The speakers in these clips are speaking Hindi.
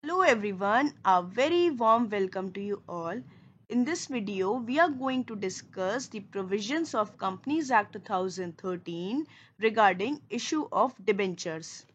Hello everyone, a very warm welcome to you all. In this video, we are going to discuss the provisions of Companies Act 2013 regarding issue of debentures.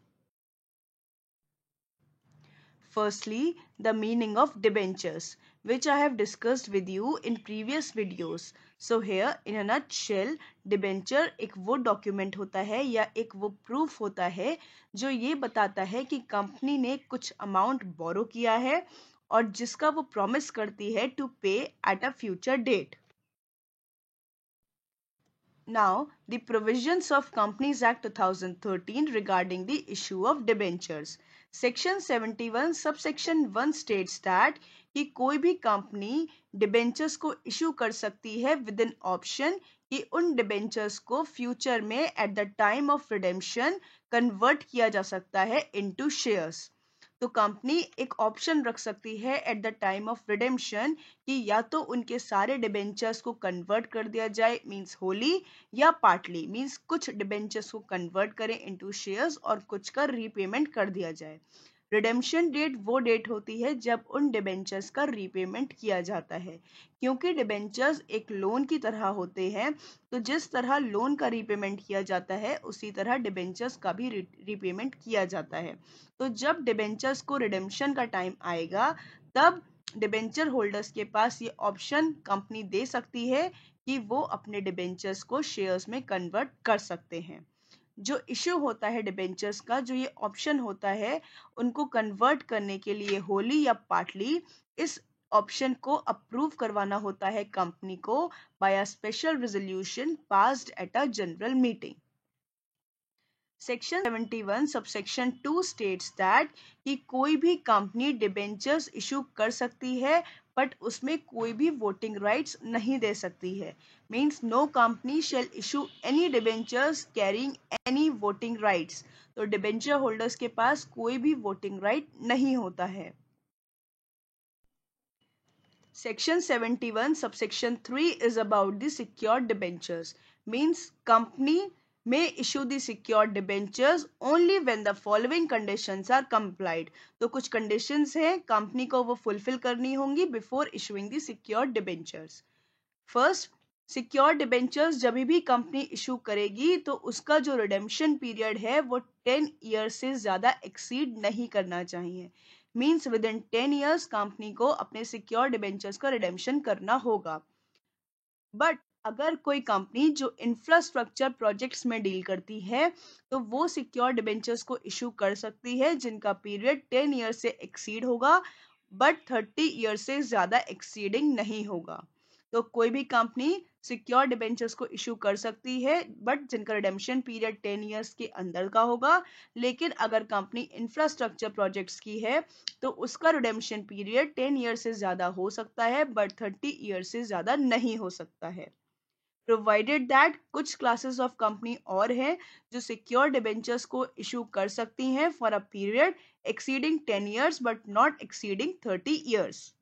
Firstly, the meaning of debentures, which I have discussed with you in previous videos. So here, in a nutshell, debenture एक वो डॉक्यूमेंट होता है या एक वो प्रूफ होता है जो ये बताता है कि कंपनी ने कुछ अमाउंट बोरो किया है और जिसका वो प्रॉमिस करती है to pay at a future date. Now, the provisions of Companies Act 2013 regarding the issue of debentures. Section 71 subsection 1 states that कि कोई भी कंपनी डिबेंचर्स को इशू कर सकती है विद इन ऑप्शन कि उन डिबेंचर्स को फ्यूचर में at the time of redemption convert किया जा सकता है इनटू शेयर्स. तो कंपनी एक ऑप्शन रख सकती है at the time of redemption कि या तो उनके सारे डिबेंचर्स को कन्वर्ट कर दिया जाए मींस होली या पार्टली मींस कुछ डिबेंचर्स को कन्वर्ट करें इनटू शेयर्स और कुछ का रीपेमेंट कर दिया जाए. रिडेम्पशन डेट वो डेट होती है जब उन डिबेंचर्स का रीपेमेंट किया जाता है. क्योंकि डिबेंचर्स एक लोन की तरह होते हैं तो जिस तरह लोन का रीपेमेंट किया जाता है उसी तरह डिबेंचर्स का भी रीपेमेंट किया जाता है. तो जब डिबेंचर्स को रिडेम्पशन का टाइम आएगा तब डिबेंचर होल्डर्स के पास ये ऑप्शन कंपनी दे सकती है कि वो अपने डिबेंचर्स को शेयर्स में कन्वर्ट कर सकते हैं. जो इश्यू होता है डिबेंचर्स का, जो ये ऑप्शन होता है उनको कन्वर्ट करने के लिए होली या पार्टली, इस ऑप्शन को अप्रूव करवाना होता है कंपनी को by a special resolution passed at a general meeting. Section 71 subsection 2 states that कि कोई भी कंपनी डिबेंचर्स इशू कर सकती है बट उसमें कोई भी वोटिंग राइट्स नहीं दे सकती है. Means no company shall issue any debentures carrying any voting rights. तो डिबेंचर होल्डर्स के पास कोई भी वोटिंग राइट नहीं होता है. Section 71 subsection 3 is about the secured debentures. Means company may issue the secured debentures only when the following conditions are complied. तो कुछ conditions हैं company को वो fulfill करनी होंगी before issuing the secured debentures. First, secured debentures जब भी कंपनी इशू करेगी तो उसका जो रिडेम्पशन पीरियड है वो 10 ईयर से ज्यादा एक्सीड नहीं करना चाहिए. Means with in 10 years company को अपने सिक्योर्ड डिबेंचर्स का रिडेम्पशन करना होगा. बट अगर कोई कंपनी जो इंफ्रास्ट्रक्चर प्रोजेक्ट्स में डील करती है तो वो सिक्योर डिबेंचर्स को इशू कर सकती है जिनका पीरियड 10 ईयर से एक्सीड होगा बट 30 ईयर से ज्यादा एक्सीडिंग नहीं होगा. तो कोई भी कंपनी सिक्योर डिबेंचर्स को इशू कर सकती है बट जिनका रिडेम्पशन पीरियड 10 ईयर्स के अंदर का होगा. लेकिन अगर कंपनी इंफ्रास्ट्रक्चर प्रोजेक्ट्स की है तो उसका रिडेम्पशन पीरियड 10 ईयर से ज्यादा हो सकता है बट 30 ईयर से ज्यादा नहीं हो सकता है. प्रोवाइडेड दैट कुछ क्लासेस ऑफ कंपनी और हैं जो सिक्योर डिबेंचर्स को इशू कर सकती हैं for a period exceeding 10 years but not exceeding 30 years.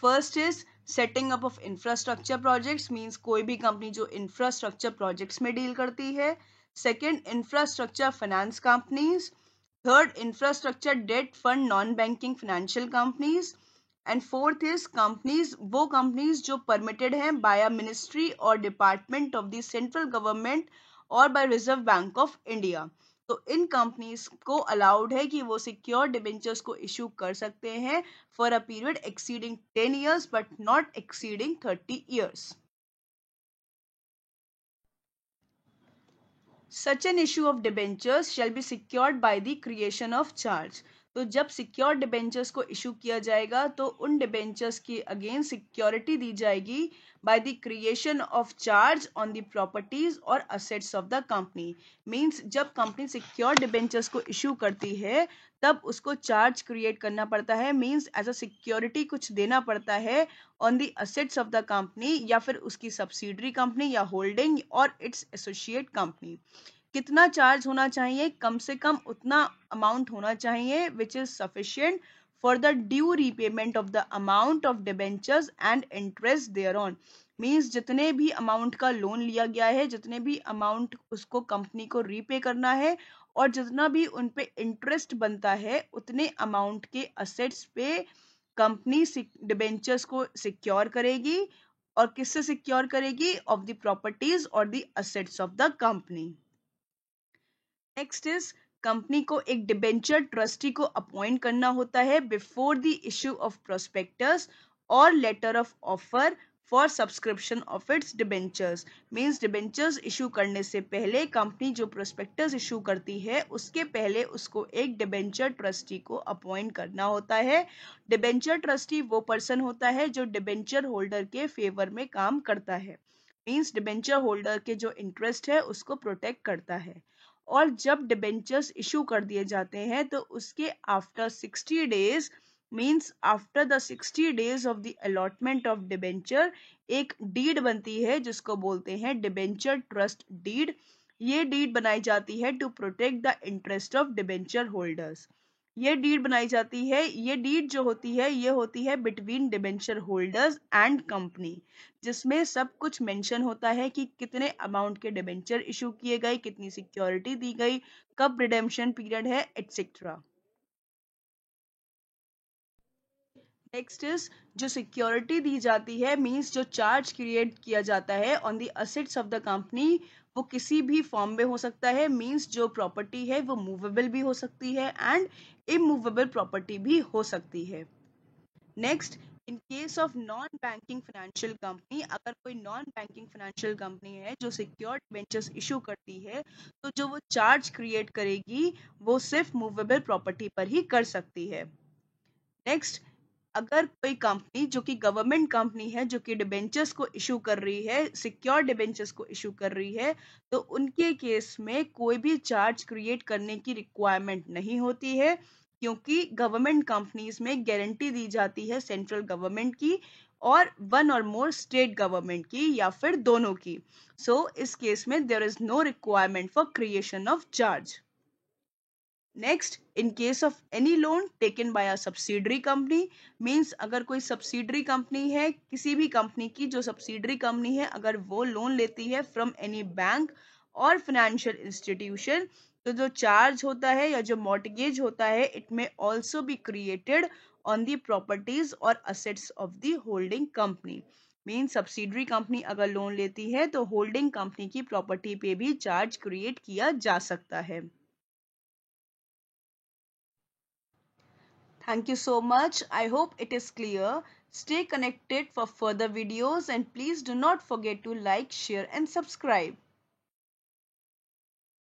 First is setting up of infrastructure projects. Means कोई भी कंपनी जो इंफ्रास्ट्रक्चर प्रोजेक्ट्स में डील करती है. Second, infrastructure finance companies. Third, infrastructure debt fund non banking financial companies. And fourth is companies, वो कंपनीज जो परमिटेड हैं बाय अ मिनिस्ट्री और department of the central government और by Reserve Bank of India. तो इन कंपनीज को अलाउड है कि वो सिक्योर डिबेंचर्स को इशू कर सकते हैं for a period exceeding 10 years but not exceeding 30 years. Such an issue of debentures shall be secured by the creation of charge. तो जब सिक्योर डिबेंचर्स को इशू किया जाएगा तो उन डिबेंचर्स की अगेंस्ट सिक्योरिटी दी जाएगी by the creation of charge on the properties और assets of the company. Means जब कंपनी सिक्योर डिबेंचर्स को इशू करती है तब उसको चार्ज क्रिएट करना पड़ता है. मींस एज अ सिक्योरिटी कुछ देना पड़ता है on the assets of the company या फिर उसकी सब्सिडरी कंपनी या होल्डिंग और इट्स एसोसिएट कंपनी. कितना चार्ज होना चाहिए? कम से कम उतना अमाउंट होना चाहिए which is sufficient for the due repayment of the amount of debentures and interest thereon. Means जितने भी अमाउंट का लोन लिया गया है, जितने भी अमाउंट उसको कंपनी को रीपे करना है और जितना भी उन पे इंटरेस्ट बनता है, उतने अमाउंट के असेट्स पे कंपनी डिबेंचर्स को सिक्योर करेगी। और किससे सिक्योर करेगी? ऑफ द प्रॉपर्टीज और the assets of the company. Next is, company को एक डिबेंचर ट्रस्टी को अपॉइंट करना होता है before the issue of prospectus और letter of offer for subscription of its debentures. Means debentures issue करने से पहले कंपनी जो प्रोस्पेक्टस इशू करती है, उसके पहले उसको एक डिबेंचर ट्रस्टी को अपॉइंट करना होता है। डिबेंचर ट्रस्टी वो पर्सन होता है जो डिबेंचर होल्डर के फेवर में काम करता है। मींस डिबेंचर होल्डर के जो इंटरेस्ट है उसको प्रोटेक्ट करता है। और जब डिबेंचर्स इशू कर दिए जाते हैं तो उसके after 60 days, means after the 60 days of the allotment of debenture, एक डीड बनती है जिसको बोलते हैं डिबेंचर ट्रस्ट डीड। ये डीड बनाई जाती है to protect the interest of debenture holders. ये डीड बनाई जाती है, ये डीड जो होती है ये होती है between debenture holders and company, जिसमें सब कुछ मेंशन होता है कि कितने अमाउंट के डिबेंचर इशू किए गए, कितनी सिक्योरिटी दी गई, कब रिडेम्पशन पीरियड है, एटसेट्रा। नेक्स्ट इज, जो सिक्योरिटी दी जाती है, मींस जो चार्ज क्रिएट किया जाता है on the assets of the company, वो किसी भी फॉर्म में हो सकता है। मींस जो प्रॉपर्टी है वो मूवेबल भी हो सकती है एंड इमूवेबल प्रॉपर्टी भी हो सकती है। Next, in case of non banking financial company, अगर कोई नॉन बैंकिंग फाइनेंशियल कंपनी है जो सिक्योर्ड डिबेंचर्स इशू करती है, तो जो वो चार्ज क्रिएट करेगी वो सिर्फ मूवेबल प्रॉपर्टी पर ही कर सकती है। नेक्स्ट, अगर कोई कंपनी जो कि गवर्नमेंट कंपनी है, जो कि डिबेंचर्स को इशू कर रही है, सिक्योर डिबेंचर्स को इशू कर रही है, तो उनके केस में कोई भी चार्ज क्रिएट करने की रिक्वायरमेंट नहीं होती है, क्योंकि गवर्नमेंट कंपनीज में गारंटी दी जाती है सेंट्रल गवर्नमेंट की और वन और मोर स्टेट गवर्नमेंट की या फिर दोनों की। सो इस केस में there is no requirement for creation of charge. Next, in case of any loan taken by a subsidiary company, means अगर कोई सब्सिडरी कंपनी है, किसी भी कंपनी की जो सब्सिडरी कंपनी है, अगर वो लोन लेती है फ्रॉम एनी बैंक और फाइनेंशियल इंस्टीट्यूशन, तो जो चार्ज होता है या जो मॉर्टगेज होता है, it may also be created on the properties और assets of the holding company. Mean subsidiary company अगर लोन लेती है तो होल्डिंग कंपनी की प्रॉपर्टी पे भी चार्ज क्रिएट किया जा सकता है। Thank you so much. I hope it is clear. Stay connected for further videos and please do not forget to like, share and subscribe.